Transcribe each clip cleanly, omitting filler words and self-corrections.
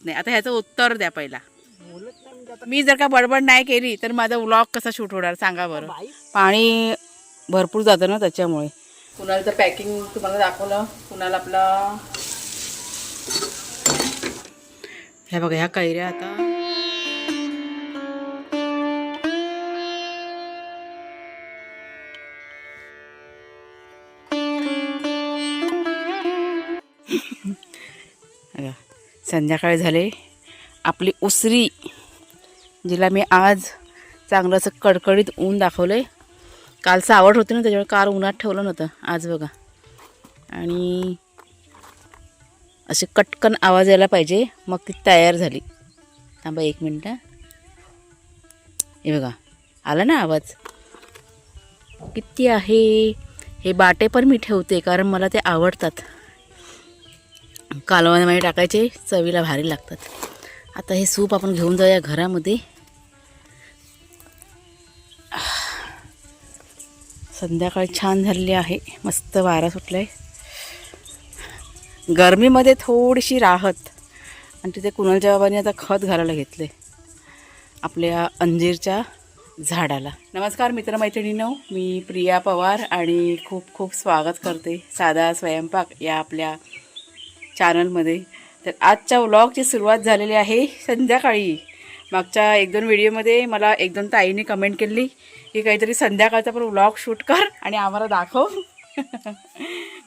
नाही. आता ह्याचं उत्तर द्या पहिला. मी जर का बडबड नाही केली तर माझा व्लॉग कसा शूट होणार सांगा बरं. पाणी भरपूर जातं ना त्याच्यामुळे. कुणालचं पॅकिंग तुम्हाला दाखवलं. कुणाल आपला ह्या बघा ह्या कैऱ्या आता संध्याकाळी झाले. आपली उसरी जिला मी आज चांगलं असं कडकडीत ऊन दाखवलं आहे. काल सावड होती ना त्याच्यामुळे काल उन्हात ठेवलं नव्हतं. आज बघा आणि असे कटकन आवाज यायला पाहिजे मग ती तयार झाली. थांबा 1 मिनटं. हे बघा आला ना आवाज. किती आहे. हे बाटे पण मी ठेवते कारण मला ते आवडतात. कालवणामध्ये टाकायचे चवीला भारी लागतात. आता हे सूप आपण घेऊन जाऊया घरामध्ये. संध्याकाळी छान झालेली आहे. मस्त वारा सुटला आहे. गरमीमध्ये थोडीशी राहत. आणि तिथे कुणालच्या बाबांनी आता खत घालायला घेतले आपल्या अंजीरच्या झाडाला. नमस्कार मित्रमैत्रिणींनो, मी प्रिया पवार आणि खूप खूप स्वागत करते साधा स्वयंपाक या आपल्या चॅनलमध्ये. तर आजच्या व्लॉगची सुरुवात झालेली आहे संध्याकाळी. मागच्या 1-2 व्हिडिओमध्ये मला 1-2 ताईंनी कमेंट केली की काहीतरी संध्याकाळचा पण व्लॉग शूट कर आणि आम्हाला दाखव.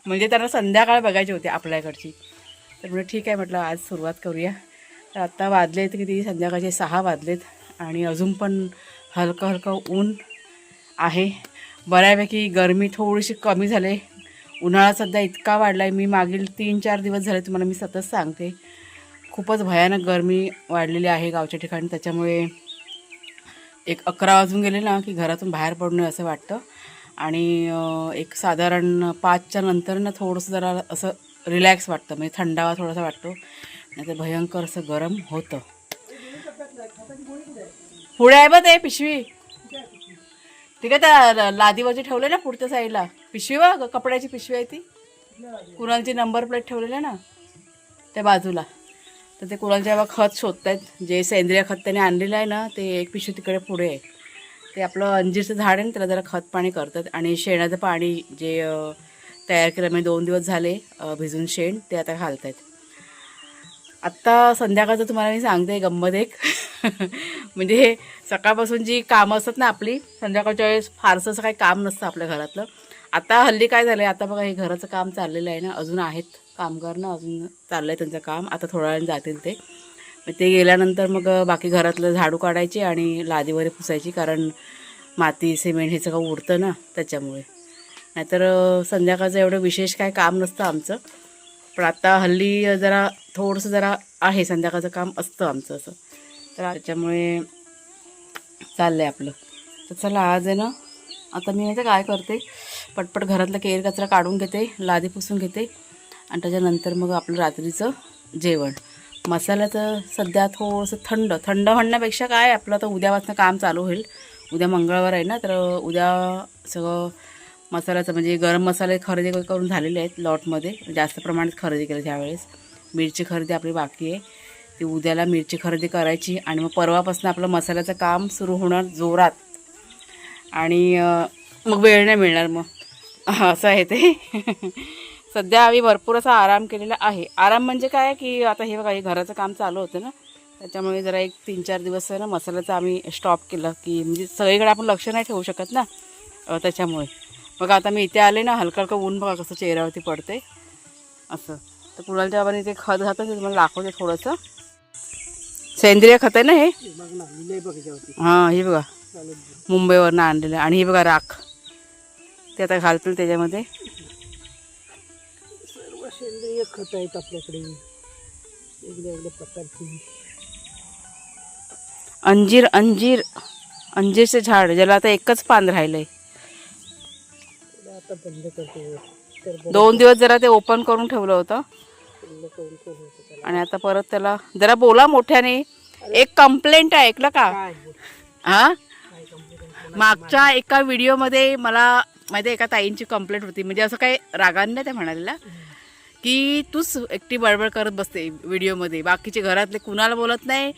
म्हणजे त्यांना संध्याकाळ बघायची होती आपल्याकडची. तर म्हणजे ठीक आहे म्हटलं आज सुरुवात करूया. तर आत्ता वाजलेत किती संध्याकाळचे 6 वाजलेत आणि अजून पण हलकं हलकं ऊन आहे. बऱ्यापैकी गरमी थोडीशी कमी झाली. उन्हाळा सध्या इतका वाढला आहे. मी मागील 3-4 दिवस झाले तुम्हाला मी सतत सांगते खूपच भयानक गरमी वाढलेली आहे गावच्या ठिकाणी. त्याच्यामुळे 11 वाजून गेले ना की घरातून बाहेर पडणं असं वाटतं. आणि एक साधारण 5च्या नंतर ना थोडंसं जरा असं रिलॅक्स वाटतं. म्हणजे थंडावा थोडासा वाटतो. नाही तर भयंकर असं गरम होतं. पुढे आहे बघ ते पिशवी. ठीक आहे त्या लादीवरती ठेवले ना पुढच्या साईडला पिशवी बघ कपड्याची पिशवी आहे ती. कुणालची नंबर प्लेट ठेवलेली ना त्या बाजूला. तर ते कुणालच्या बाबा खत शोधत आहेत. जे सेंद्रिय खत त्याने आणलेलं आहे ना ते एक पिशवी तिकडे पुढे आहे. ते आपलं अंजीरचं झाड आहे ना त्याला जरा खत पाणी करतात. आणि शेणाचं पाणी जे तयार केलं म्हणजे 2 दिवस झाले भिजून शेण ते आता घालत आहेत. आत्ता संध्याकाळचं तुम्हाला मी सांगते गंमत एक. म्हणजे हे सकाळपासून जी कामं असतात ना आपली संध्याकाळच्या वेळेस फारसं असं काही काम नसतं आपल्या घरातलं. आता हल्ली काय झालं आहे आता बघा हे घराचं काम चाललेलं आहे ना. अजून आहेत कामगार ना अजून चाललं आहे त्यांचं काम. आता थोड्या वेळाने जातील ते. मग ते गेल्यानंतर मग बाकी घरातलं झाडू काढायची आणि लादीवर पुसायची कारण माती सिमेंट हे सगळं उडतं ना त्याच्यामुळे. नाहीतर संध्याकाळचं एवढं विशेष काय काम नसतं आमचं. पण आता हल्ली जरा थोडंसं जरा आहे संध्याकाळचं काम असतं आमचं असं. तर त्याच्यामुळे चाललं आहे आपलं. तर चला आज आहे ना आता मी नाही तर काय करते पटपट घरातला केर कचरा काढून घेते लादी पुसून घेते आणि त्याच्यानंतर मग आपलं रात्रीचं जेवण. मसाल्याचं सध्या थोडंसं थंड थंड म्हणण्यापेक्षा काय आपलं तर उद्यापासून काम चालू होईल. उद्या मंगळवार आहे ना तर उद्या सगळं मसाल्याचं म्हणजे गरम मसाले खरेदी करून झालेले आहेत लॉटमध्ये. जास्त प्रमाणात खरेदी केलं त्यावेळेस. मिरची खरेदी आपली बाकी आहे ती उद्याला मिरची खरेदी करायची आणि मग परवापासून आपलं मसाल्याचं काम सुरू होणार जोरात. आणि मग वेळ नाही मिळणार मग असं आहे ते. सध्या आम्ही भरपूर असा आराम केलेला आहे. आराम म्हणजे काय की आता हे बघा हे घराचं काम चालू होतं ना त्याच्यामुळे जरा एक 3-4 दिवस आहे ना मसाल्याचं आम्ही स्टॉप केलं की म्हणजे सगळीकडे आपण लक्ष नाही ठेवू शकत ना त्याच्यामुळे. मग आता मी इथे आले ना हलकं हलकं ऊन बघा कसं चेहऱ्यावरती पडते असं. तर कुणालच्या बाबांनी ते खत घातलं ते तुम्हाला दाखवते थोडंसं. सेंद्रिय खत आहे ना हे. हां हे बघा मुंबईवरनं आणलेलं. आणि हे बघा राख ते आता घालतील त्याच्यामध्ये. सर्व सेंद्रिय खत आहेत आपल्याकडे वेगवेगळ्या प्रकारची. अंजीरचे झाड ज्याला आता एकच पान राहिलंय. आता बंद करतो. 2 दिवस जरा ते ओपन करून ठेवलं होतं आणि आता परत त्याला जरा बोला मोठ्याने. एक कंप्लेंट आहे ऐकलं का. हां मागच्या एका व्हिडिओमध्ये मला माहिती एका ताईंची कंप्लेंट होती. म्हणजे असं काही रागाने नाही ते म्हणालेला की तूच एकटी बडबड करत बसते व्हिडिओमध्ये, बाकीचे घरातले कुणाला बोलत नाही,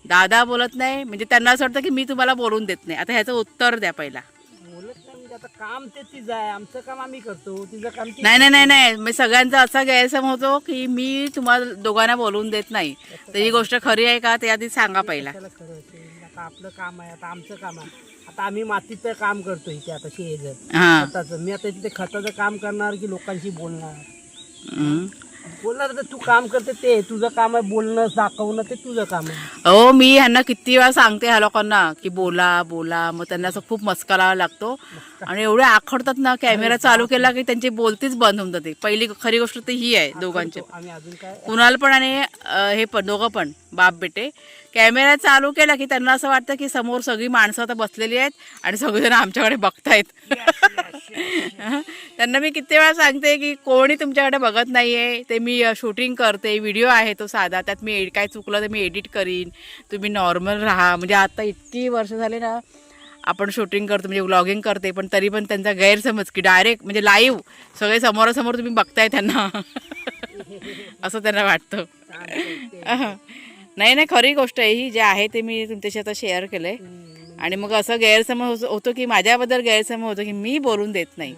दादा बोलत नाही, म्हणजे त्यांना असं वाटतं की मी तुम्हाला बोलून देत नाही. आता ह्याचं उत्तर द्या पहिला. बोलत नाही म्हणजे आता काम ते तिचं आहे, आमचं काम आम्ही करतो, तिचं काम ती नाही नाही नाही नाही, मी सगळ्यांचा असा गैरसमज होतो की मी तुम्हाला दोघांना बोलून देत नाही. तर ही गोष्ट खरी आहे का ते आधी सांगा पहिला. त्याला खरं असेल. आता आपलं काम आहे, आता आमचं काम आहे. आता आम्ही मातीचं काम करतो इथे, आता शेजर हां. खताचं. मी आता तिथे खताचं काम करणार की लोकांशी बोलणार? हम्म. बोलणार तर तू काम करते ते तुझं काम आहे, बोलणं दाखवणं ते तुझं काम आहे. हो, मी ह्यांना किती वेळा सांगते ह्या लोकांना की बोला बोला, मग त्यांना असं खूप मस्का लावावा लागतो आणि एवढे आखडतात ना, कॅमेरा चालू केला की त्यांची बोलतीच बंद होऊन जाते. पहिली खरी गोष्ट तर ही आहे दोघांची, आम्ही अजून काय कुणाल पण आणि हे पण, दोघं पण बाप बेटे. कॅमेरा चालू केला की त्यांना असं वाटतं की समोर सगळी माणसं आता बसलेली आहेत आणि सगळेजण आमच्याकडे बघतायत. त्यांना मी किती वेळा सांगते की कोणी तुमच्याकडे बघत नाहीये, ते मी शूटिंग करते, व्हिडिओ आहे तो साधा, त्यात मी काय चुकलं तर मी एडिट करीन, तुम्ही नॉर्मल राहा. म्हणजे आता इतकी वर्ष झाले ना आपण शूटिंग करतो, म्हणजे व्लॉगिंग करते, पण तरी पण त्यांचा गैरसमज की डायरेक्ट म्हणजे लाईव्ह सगळे समोरासमोर तुम्ही बघताय त्यांना असं त्यांना वाटतं. नाही नाही, खरी गोष्ट आहे ही, जे आहे ते मी तुमच्याशी आता शेअर केलंय. आणि मग असं गैरसमज होतो की माझ्याबद्दल गैरसमज होतो की मी बोलून देत नाही.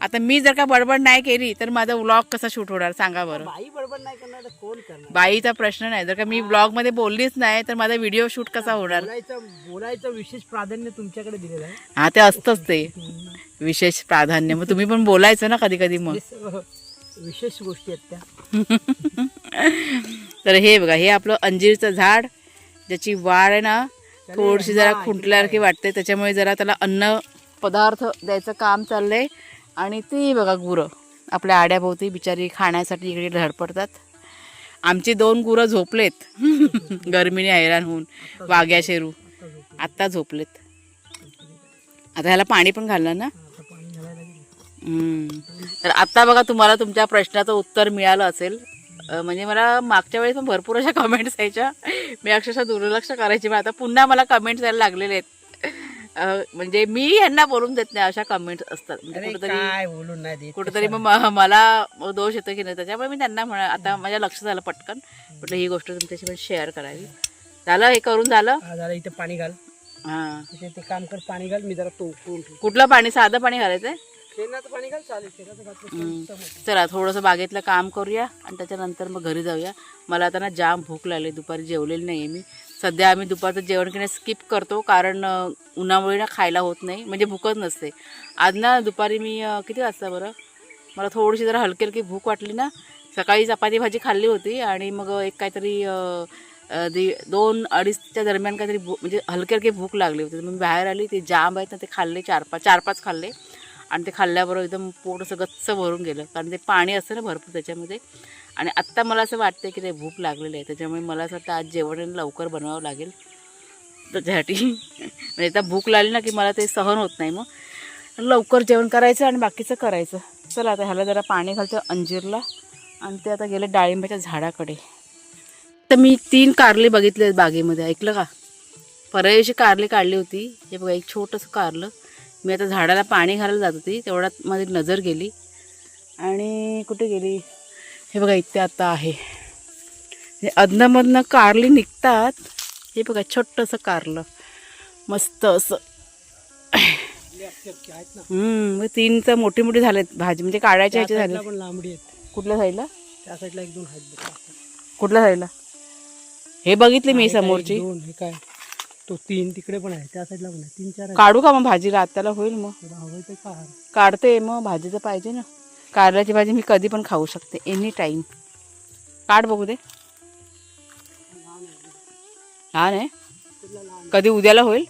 आता मी जर का बडबड नाही केली तर माझा व्लॉग कसा शूट होणार सांगा बरं. बाई बडबड नाही करणार तर कोण करणार? बाईचा प्रश्न नाही, जर का मी व्लॉग मध्ये बोललीच नाही तर माझा व्हिडिओ शूट कसा होणार. बोलायचं विशेष प्राधान्य तुमच्याकडे दिलेलं आहे. हा, ते असतंच ते विशेष प्राधान्य. मग तुम्ही पण बोलायचं ना कधी कधी. मग विशेष गोष्टी आहेत त्या. तर हे बघा, हे आपलं अंजीरचं झाड, ज्याची वाढ आहे ना थोडीशी जरा खुंटल्यासारखी वाटते, त्याच्यामुळे जरा त्याला अन्न पदार्थ द्यायचं काम चाललंय. आणि ती बघा गुरं आपल्या आड्याभोवती बिचारी खाण्यासाठी इकडे धडपडतात. आमची 2 गुरं झोपलेत गरमीने हैराण होऊन, वाघ्या शेरू आत्ता झोपलेत. आता ह्याला पाणी पण घालणार ना. तर आता बघा तुम्हाला तुमच्या प्रश्नाचं उत्तर मिळालं असेल. म्हणजे मला मागच्या वेळेस पण भरपूर अशा कमेंट्स यायच्या, मी अक्षरशः दुर्लक्ष करायची, पण आता पुन्हा मला कमेंट्स यायला लागलेले आहेत. म्हणजे मी यांना बोलून देत नाही अशा कमेंट्स असतात. म्हणजे कुठेतरी मग मला दोष येतो की नाही, त्याच्यामुळे मी त्यांना आता माझ्या लक्ष झालं पटकन, म्हटलं ही गोष्ट तुमच्याशी पण शेअर करावी. झालं, हे करून झालं. इथे पाणी घाल. हां, ते काम कर, पाणी घाल. मी जरा तो कुठलं पाणी? साधं पाणी घालायचंय. पाणी घाल, चालेल. चला थोडंसं बागेतलं काम करूया आणि त्याच्यानंतर मग घरी जाऊया. मला आता ना जाम भूक लागली, दुपारी जेवलेली नाही आहे मी. सध्या आम्ही दुपारचं जेवण घेणं स्किप करतो, कारण उन्हामुळे ना खायला होत नाही, म्हणजे भूकच नसते. आज ना दुपारी मी किती वाजता बरं, मला थोडीशी जरा हलकी हलकी भूक वाटली ना. सकाळी चपाती भाजी खाल्ली होती आणि मग एक काहीतरी 2-2:30च्या दरम्यान काहीतरी म्हणजे हलकी हलकी भूक लागली होती. मी बाहेर आली, ते जाम आहेत ना ते खाल्ले, 4-5 खाल्ले. आणि ते खाल्ल्याबरोबर एकदम पोट असं गच्च भरून गेलं, कारण ते पाणी असतं ना भरपूर त्याच्यामध्ये. आणि आत्ता मला असं वाटतं की ते भूक लागलेली आहे, त्याच्यामुळे मला असं वाटतं आज जेवण लवकर बनवावं लागेल त्याच्यासाठी. म्हणजे आता भूक लागली ना की मला ते सहन होत नाही, मग लवकर जेवण करायचं आणि बाकीचं करायचं. चला आता ह्याला जरा पाणी घालतं अंजीरला, आणि ते आता गेले डाळिंबाच्या झाडाकडे. तर मी 3 कारले बघितले बागेमध्ये, ऐकलं का? परवा दिवशी कारली काढली होती. हे बघा एक छोटंसं कारलं. मी आता झाडाला पाणी घालायला जात होती, तेवढ्यात माझी नजर गेली. आणि कुठे गेली? हे बघा इथे आता आहे. अधनंमधनं कारली निघतात. हे बघा छोटंसं कारलं मस्त असं. मग 3 तर मोठी मोठी झालेत भाजी, म्हणजे काढायच्या ह्याचे झाले. कुठल्या साईडला? त्या साईडला 1-2 आहेत. कुठल्या साईडला? हे बघितले मी समोरची. काय तो 3 तिकडे पण आहे, त्या साईडला पण आहे. 3-4 काढू का मग भाजी? रात्याला होईल मग. काढते मग, भाजीचं पाहिजे ना. कारल्याची भाजी मी कधी पण खाऊ शकते, एनी टाईम. काढ बघू दे. लहान आहे, कधी उद्याला होईल.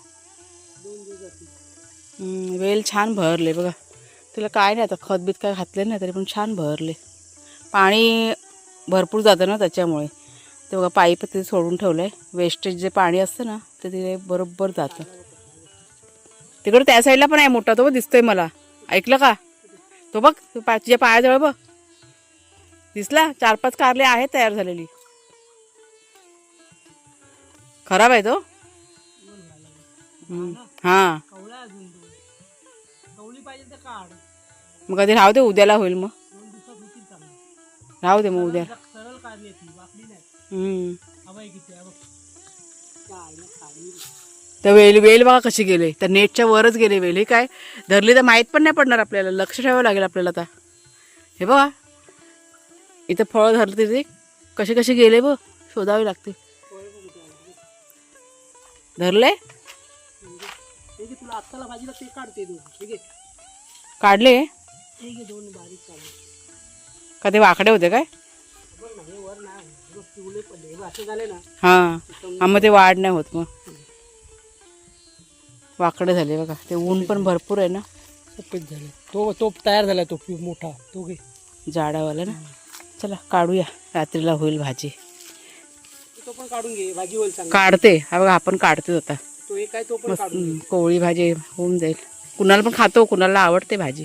वेल छान भरले बघा. तुला काय नाही आता खतबीत काय घातले नाही तरी पण छान भरले. पाणी भरपूर जातं ना त्याच्यामुळे. ते बघा पाईप तिथे सोडून ठेवलं आहे, वेस्टेज जे पाणी असतं ना ते तिथे बरोबर जातं. तिकडं त्या साईडला पण आहे मोठा, तो दिसतोय मला. ऐकलं का? तो बघ तुझ्या पायाजवळ बघ दिसला. 4-5 कारले आहेत तयार झालेली. खराब आहे तो. हां, मग कधी राहू दे, उद्याला होईल मग. राहू दे मग उद्या. सरळ काढली ती वाकडी नाही. हम्म. हवाई किती आहे बघ. त्या आईला खाली तर वेल बघा कशी गेले, तर नेटच्या वरच गेले वेल. हे काय धरली तर माहीत पण नाही पडणार आपल्याला, लक्ष ठेवावं लागेल आपल्याला आता. हे बघा इथं फळं धरले ते कसे कसे गेले बघ, शोधावे लागते. धरले तुला आत्ताला भाजीला ते काढते तू. ठीक आहे काढले ठीक आहे. दोन बारीक काढले का ते वाकडे होते काय? बघ ना हे वर नाही बघ, पिवळे पडले. हे असं झाले ना हां मग ते वाढ नाही होत, मग वाकडे झाले बघा. ते ऊन पण भरपूर आहे ना. सफेद झाले. तो तयार झाला तो मोठा तो घे जाडावाला ना. चला काढूया, रात्रीला होईल भाजी. तो पण काढून घे, भाजी होईल चांगली. काढते हा बघा, आपण काढते आता तो एक आहे तो पण काढून घे. मस्त कोवळी भाजी होऊन जाईल. कुणाला पण खातो, कुणाला आवडते भाजी.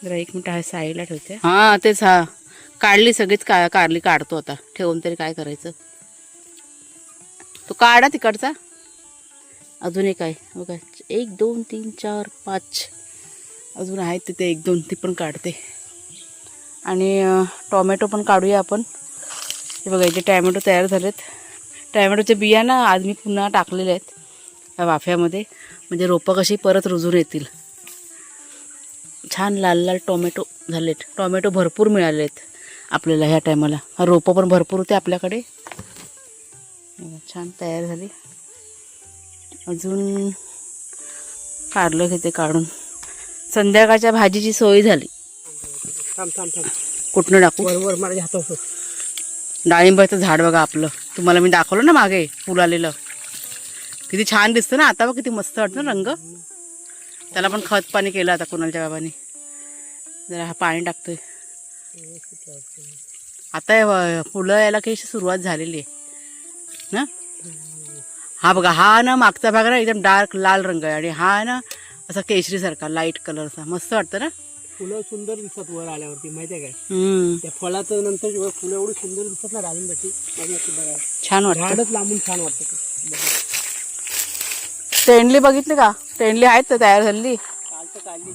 जरा एक मिनिट आहे साईडला ठेवते. हां तेच, हा काढली सगळीच कारली काढतो आता. ठेवून तरी काय करायचं. तो काढा तिकडचा. अजून एक आहे बघा, 1 2 3 4 5 अजून आहेत तिथे 1 2, ती पण काढते. आणि टोमॅटो पण काढूया आपण. हे बघा इथे टॅमॅटो तयार झालेत. टॅमॅटोचे बिया ना आज मी पुन्हा टाकलेले आहेत त्या वाफ्यामध्ये, म्हणजे रोपं कशी परत रुजून येतील. छान लाल लाल टोमॅटो झालेत. टोमॅटो भरपूर मिळाले आहेत आपल्याला ह्या टायमाला. रोपं पण भरपूर होते आपल्याकडे. छान तयार झाली. अजून कारलं घेते काढून. संध्याकाळच्या भाजीची सोय झाली. थांब थांब थांब. कुठनं टाकू? वर माझ्या हातावर. डाळिंबाचं झाड बघा आपलं, तुम्हाला मी दाखवलं ना मागे फुल आलेलं. किती छान दिसतं ना आता, बघ किती मस्त वाटतं ना रंग. त्याला पण खत पाणी केलं आता कुणालच्या बाबांनी. जरा हा पाणी टाकतोय आता. फुलं यायला काही सुरुवात झालेली आहे ना. हा बघा, हा ना मागचा भाग ना एकदम डार्क लाल रंग आहे, आणि हा ना असा केशरीसारखा लाईट कलरचा. मस्त वाटतं ना. फुलं सुंदर दिसतात वर आल्यावरती, माहिती आहे काय. त्या फळाचं नंतर फुलं एवढी सुंदर दिसतात ना डाळिंबाची, बघा छान वाटतं. झाडच लांबून छान वाटतं. तेंडली बघितली का? तेंडली आहेत तर तयार झाली. कालचं काढली.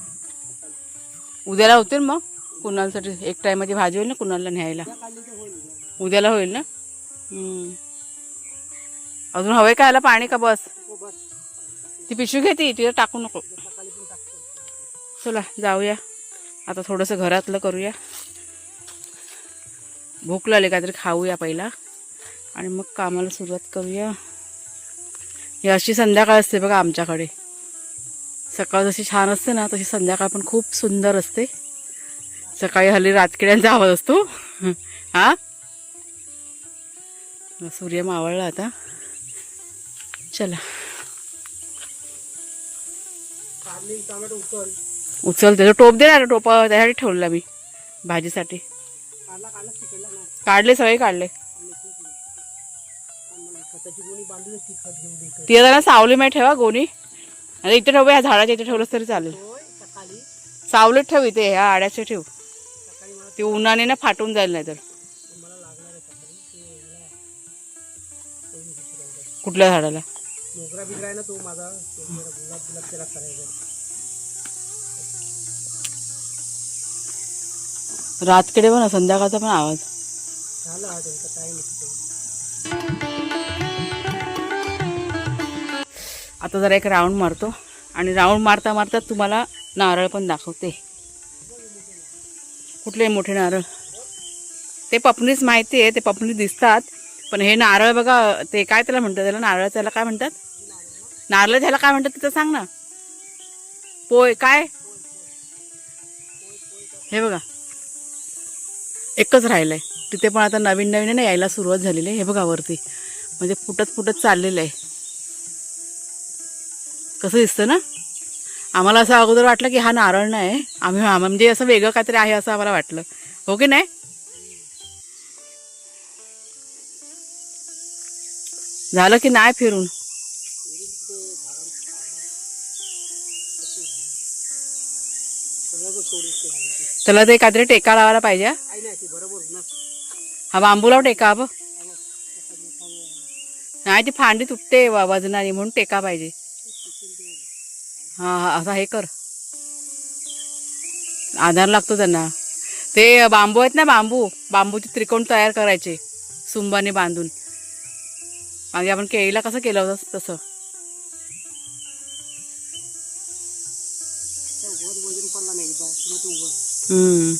उद्याला होतील मग कुणालसाठी. एक टायमाची भाजी होईल ना कुणाला न्यायला. उद्याला होईल ना. अजून हवंय का याला पाणी का बस? ती पिशवी घेते तिला टाकू नको. चला जाऊया आता, थोडंसं घरातलं करूया. भूक लागली, काहीतरी खाऊया पहिला आणि मग कामाला सुरुवात करूया. ही अशी संध्याकाळ असते बघा आमच्याकडे. सकाळ जशी छान असते ना, तशी संध्याकाळ पण खूप सुंदर असते. सकाळी हल्ली रातकिड्यांचा आवाज असतो. हा सूर्य मावळला आता. चला उचल, त्याचं टोप दे ना. टोप त्यासाठी ठेवलेला मी भाजीसाठी. काढले सगळे काढले. ती आता ना सावली मध्ये ठेवा गोणी. आणि इथे ठेव, ह्या झाडाच्या इथे ठेवलंच तरी चालेल. सावलीत ठेव, इथे ह्या आड्याचे ठेव. ती उन्हाने ना फाटून जाईल नाही तर. कुठल्या झाडाला? मोगरा बिगरा आहे ना तो माझा, गुलाब त्याला करायचा. रातकडे पण संध्याकाळचा पण आवाज झाला हा त्यांचा टाइम असतो. आता जरा एक राऊंड मारतो, आणि राऊंड मारता मारता तुम्हाला नारळ पण दाखवते. कुठले मोठे नारळ? ते पपनीच माहिती आहे, ते पपनी दिसतात. पण हे नारळ बघा, ते काय त्याला म्हणतात, त्याला नारळ त्याला काय म्हणतात? नारळ त्याला काय म्हणतात तिथं सांग ना. पोय काय? हे बघा एकच राहिलंय तिथे, पण आता नवीन नवीन ना यायला सुरुवात झालेली आहे. हे बघा वरती, म्हणजे फुटत फुटत चाललेलं आहे. कसं दिसतं ना. आम्हाला असं अगोदर वाटलं की हा नारळ नाही, आम्ही म्हणजे असं वेगळं काहीतरी आहे असं आम्हाला वाटलं. हो की नाही? झालं की नाही फिरून? त्याला ते काहीतरी टेका लावायला पाहिजे. हा बांबूला टेका बघ. नाही ती फांदी तुटते वजनाने, म्हणून टेका पाहिजे. हा हा असा हे कर, आधार लागतो त्यांना. ते बांबू आहेत ना, बांबूचे त्रिकोण तयार करायचे सुंबाने बांधून. मागे आपण केळीला कसं केलं होतं तसं. वजन पडला नाही एकदा मग तू उभं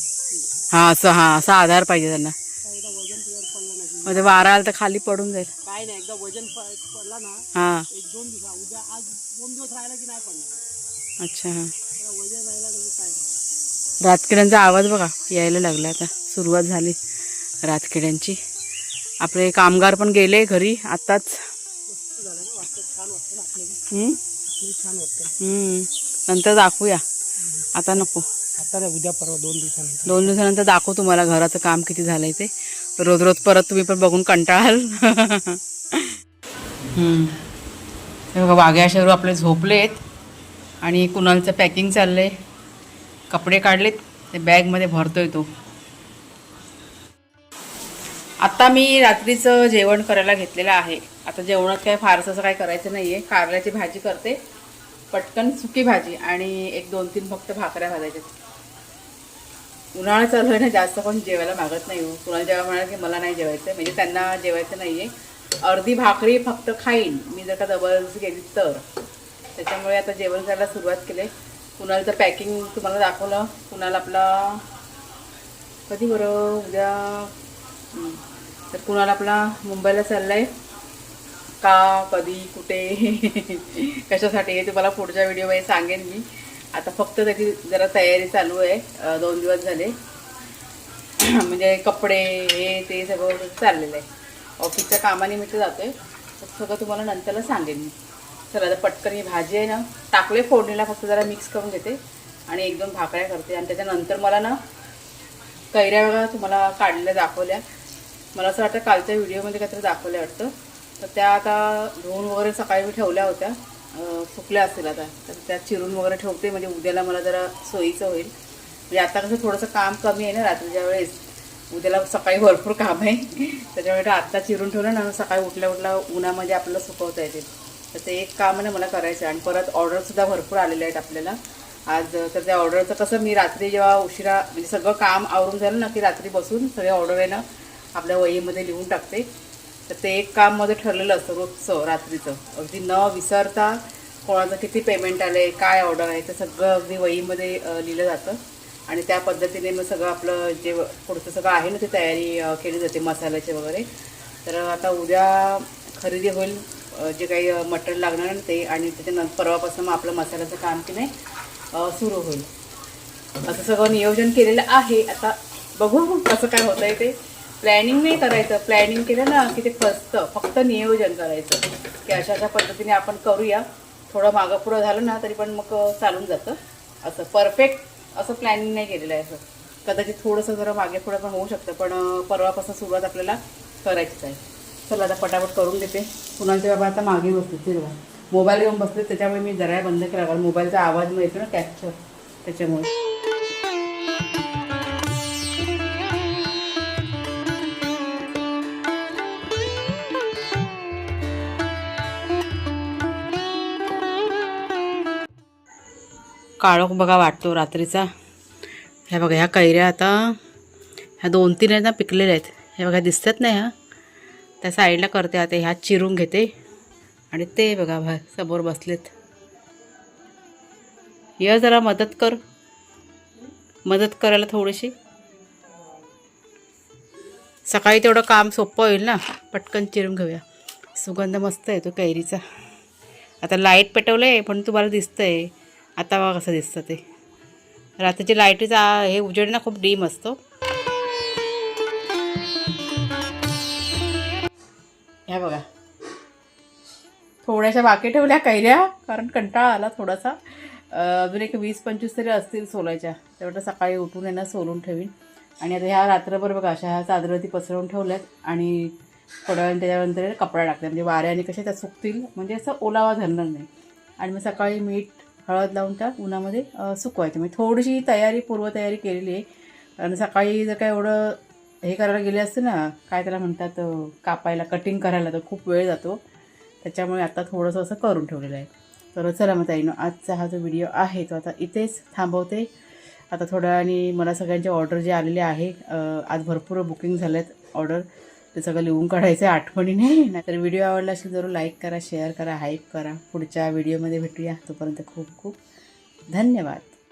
हा असा आधार पाहिजे त्यांना. एकदा वजन तुझ्यावर पडला नाही म्हणजे वारा आला तर खाली पडून जाईल. काय नाही, एकदा वजन पडला ना हा 1-2 दिवस, उद्या आज 2 दिवस राहिला की नाही पडणार. अच्छा. हा वजन राहिला म्हणजे काय नाही. रातकिड्यांचा आवाज बघा यायला लागला. आता सुरुवात झाली रातकिड्यांची. आपले कामगार पण गेले घरी आत्ताच. झालं ना, वाटतं छान वाटतं ना आपल्याला. छान वाटतं. नंतर दाखवूया, आता नको. आता नाही, उद्या परवा 2 दिवसानंतर. 2 दिवसानंतर दाखवू तुम्हाला घराचं काम किती झालंय ते. रोज रोज परत तुम्ही पण बघून कंटाळाल. हे बघा वाघ्या शरू आपले झोपलेत आणि कुणालचं पॅकिंग चाललंय. कपडे काढलेत, ते बॅगमध्ये भरतोय तो. आता मी रात्रीचं जेवण करायला घेतलेलं आहे. आता जेवणात काय फारसं असं काय करायचं नाही आहे. कारल्याची भाजी करते, पटकन सुकी भाजी, आणि 1-2-3 फक्त भाकऱ्या भाजायच्या. उन्हाळा चालू आहे ना, जास्त कोण जेवायला मागत नाही हो. कुणाला जेव्हा म्हणाल की मला नाही जेवायचं, म्हणजे त्यांना जेवायचं नाही आहे. अर्धी भाकरी फक्त खाईन मी जर का जबरदस्ती केली तर. त्याच्यामुळे आता जेवण करायला सुरुवात केली. कुणाला तर पॅकिंग तुम्हाला दाखवलं. कुणाला आपला कधी बरं उद्या, तर कुणाला आपला मुंबईला चालला आहे का, कधी, कुठे, कशासाठी हे तुम्हाला पुढच्या व्हिडिओमध्ये सांगेन मी. आता फक्त त्याची जरा तयारी चालू आहे. 2 दिवस झाले. म्हणजे कपडे हे ते सगळं चाललेलं आहे. ऑफिसच्या कामानिमित्त जातो आहे, तर सगळं तुम्हाला नंतरला सांगेन मी. चला आता पटकन ही भाजी आहे ना टाकले फोडणीला, फक्त जरा मिक्स करून घेते आणि 1-2 भाकऱ्या करते. आणि त्याच्यानंतर मला ना कैऱ्या बघा तुम्हाला काढलेल्या दाखवल्या. मला असं वाटतं कालच्या व्हिडिओमध्ये काहीतरी दाखवल्या वाटतं. तर त्या आता धुवून वगैरे सकाळी मी ठेवल्या होत्या, सुकल्या असतील आता. तर त्या चिरून वगैरे ठेवते, म्हणजे उद्याला मला जरा सोयीचं होईल. म्हणजे आता कसं थोडंसं काम कमी आहे ना रात्रीच्या वेळेस, उद्याला सकाळी भरपूर काम आहे. त्याच्यामुळे आत्ता चिरून ठेवलं ना, सकाळी उठल्या उन्हामध्ये आपल्याला सुकवता येते. तर ते एक काम आहे मला करायचं. आणि परत ऑर्डरसुद्धा भरपूर आलेले आहेत आपल्याला आज. तर त्या ऑर्डरचं कसं मी रात्री जेव्हा उशिरा म्हणजे सगळं काम आवरून झालं ना, की रात्री बसून सगळे ऑर्डर आहे ना आपल्या वहीमध्ये लिहून टाकते. तर ते एक काम मध्ये ठरलेलं असतं रोजचं रात्रीचं, अगदी न विसरता कोणाचं किती पेमेंट आलं आहे, काय ऑर्डर आहे, ते सगळं अगदी वहीमध्ये लिहिलं जातं. आणि त्या पद्धतीने मग सगळं आपलं जे पुढचं सगळं आहे ना ते तयारी केली जाते मसाल्याचे वगैरे. तर आता उद्या खरेदी होईल जे काही मटेरियल लागणार ना ते, आणि त्याच्यानंतर परवापासून मग आपलं मसाल्याचं काम की नाही सुरू होईल. असं सगळं नियोजन केलेलं आहे. आता बघू कसं काय होतं आहे ते. प्लॅनिंग नाही करायचं, प्लॅनिंग केलं ना की ते फसतं. फक्त नियोजन करायचं की अशा अशा पद्धतीने आपण करूया. थोडं मागं पुढं झालं ना तरी पण मग चालून जातं. असं परफेक्ट असं प्लॅनिंग नाही केलेलं आहे. असं कदाचित थोडंसं जरा मागे पुढं पण होऊ शकतं, पण परवापासून सुरुवात आपल्याला करायचीच आहे. चला आता पटापट करून देते. कुणाचे बाबा आता मागे बसले ते बघा, मोबाईल घेऊन बसले, त्याच्यामुळे मी जरा बंद केला, कारण मोबाईलचा आवाज मिळतो ना कॅप्चर, त्याच्यामुळे. काळोख बघा वाटतो रात्रीचा. ह्या बघा ह्या कैऱ्या आता ह्या 2-3 आहेत ना पिकलेल्या आहेत. हे बघा दिसतात ना, ह्या त्या साईडला करते. आता ह्या चिरून घेते आणि ते बघा समोर बसलेत. ये जरा मदत करायला थोडीशी. सकाळी तेवढं काम सोपं होईल ना, पटकन चिरून घेऊया. सुगंध मस्त आहे तो कैरीचा. आता लाईट पेटवलं आहे पण तुम्हाला दिसतं आहे आता बघा कसं दिसतं ते. रात्रीची लाईटीचा हे उजेड ना खूप डीम असतो. ह्या बघा थोड्याशा बाकी ठेवल्या कैऱ्या, कारण कंटाळा आला थोडासा. अजून एक 20-25 तरी असतील सोलायच्या, तेवढं सकाळी उठून आहे ना सोलून ठेवीन. आणि आता ह्या रात्रभर बघा अशा ह्या चादरवरती पसरवून ठेवल्यात. आणि थोड्या वेळ त्याच्यानंतर कपडा टाकते, म्हणजे वाऱ्याने कशा त्या सुकतील, म्हणजे असं ओलावा धरणार नाही. आणि मग सकाळी मीठ हळद लावून त्या उन्हामध्ये सुकवायचं. म्हणजे थोडीशी पूर्वतयारी केलेली आहे. आणि सकाळी जर काय एवढं हे करायला गेले असते ना, काय त्याला म्हणतात, कापायला कटिंग करायला, तर खूप वेळ जातो. त्याच्यामुळे आता थोडंसं असं करून ठेवलेलं आहे. तर चला मग ताईनो आजचा हा जो व्हिडिओ आहे तो आता इथेच थांबवते. आता थोड्या वेळाने मला सगळ्यांचे ऑर्डर जे आलेले आहे आज भरपूर बुकिंग झाले आहेत ऑर्डर, ते सगळं लिहून काढायचं आहे आठवणीने. नाहीतर व्हिडिओ आवडला असेल जरूर लाईक करा, शेअर करा, हाईप करा. पुढच्या व्हिडिओमध्ये भेटूया. तोपर्यंत खूप खूप धन्यवाद.